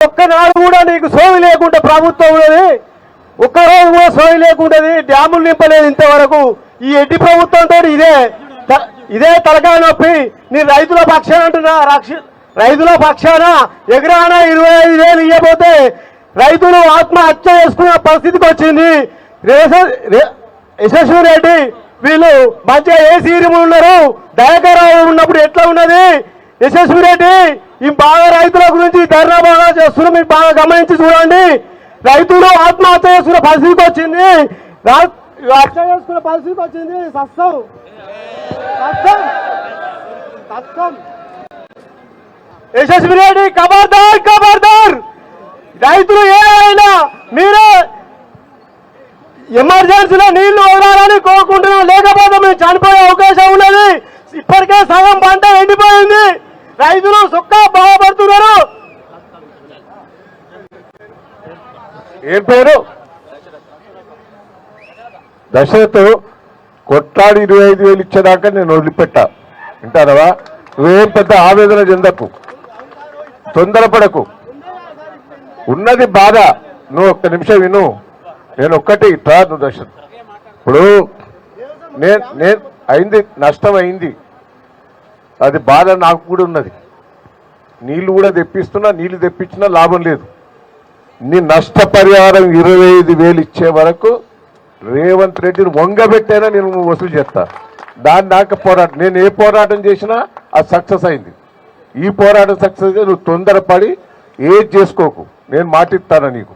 ఒక్కనాడు కూడా నీకు సోయి లేకుండా ప్రభుత్వం ఉన్నది, ఒక్కరోజు కూడా సోయి లేకుండాది, డ్యాములు నింపలేదు ఇంతవరకు. ఈ ఎడ్డి ప్రభుత్వంతో ఇదే తలకాయ నొప్పి. నీ రైతుల పక్షాన అంటున్నా, రైతుల పక్షాన ఎకరాన 25,000 ఇవ్వబోతే రైతులు ఆత్మహత్య చేసుకునే పరిస్థితికి వచ్చింది. యశస్వి రెడ్డి వీళ్ళు మంచిగా ఏసీ రూములు ఉన్నారు, దయాకరావు ఉన్నప్పుడు ఎట్లా ఉన్నది? యశస్వి రెడ్డి ఈ బాగా రైతుల గురించి ధర్నా బాగా చేస్తున్నారు, మీరు బాగా గమనించి చూడండి. రైతులు ఆత్మహత్య చేసుకునే పరిస్థితికి వచ్చింది, హత్య చేసుకునే పరిస్థితికి వచ్చింది. యశస్వి రెడ్డి ఖబర్దార్ ఖబర్దార్. రైతులు ఏమైనా మీరే ఎమర్జెన్సీలో నీళ్లు వదలాలని కోరుకుంటున్నాం, లేకపోతే మేము చనిపోయే అవకాశం ఉన్నది. ఇప్పటికే సగం పంట ఎండిపోయింది, రైతులు సుఖా బాధపడుతున్నారు. ఏం పేరు? దశరథ్ కొట్లాడి 25,000 ఇచ్చేదాకా నేను వదిలిపెట్టా. వింటానవా? నువ్వేం పెద్ద ఆవేదన చెందకు, తొందరపడకు. ఉన్నది బాధ. నువ్వు ఒక్క నిమిషం విను. నేను ఒక్కటి కాదు దశరథ్, ఇప్పుడు నేను అయింది, నష్టం అయింది, అది బాధ నాకు కూడా ఉన్నది. నీళ్లు కూడా తెప్పిస్తున్నా, నీళ్లు తెప్పించినా లాభం లేదు. నీ నష్టపరిహారం 25,000 ఇచ్చే వరకు రేవంత్ రెడ్డిని వంగబెట్టైనా నేను వసూలు చేస్తా. దాని దాకా పోరాటం, నేను ఏ పోరాటం చేసినా అది సక్సెస్ అయింది. ఈ పోరాటం సక్సెస్ అయితే నువ్వు తొందరపడి ఏది చేసుకోకు, నేను మాటిస్తాను నీకు.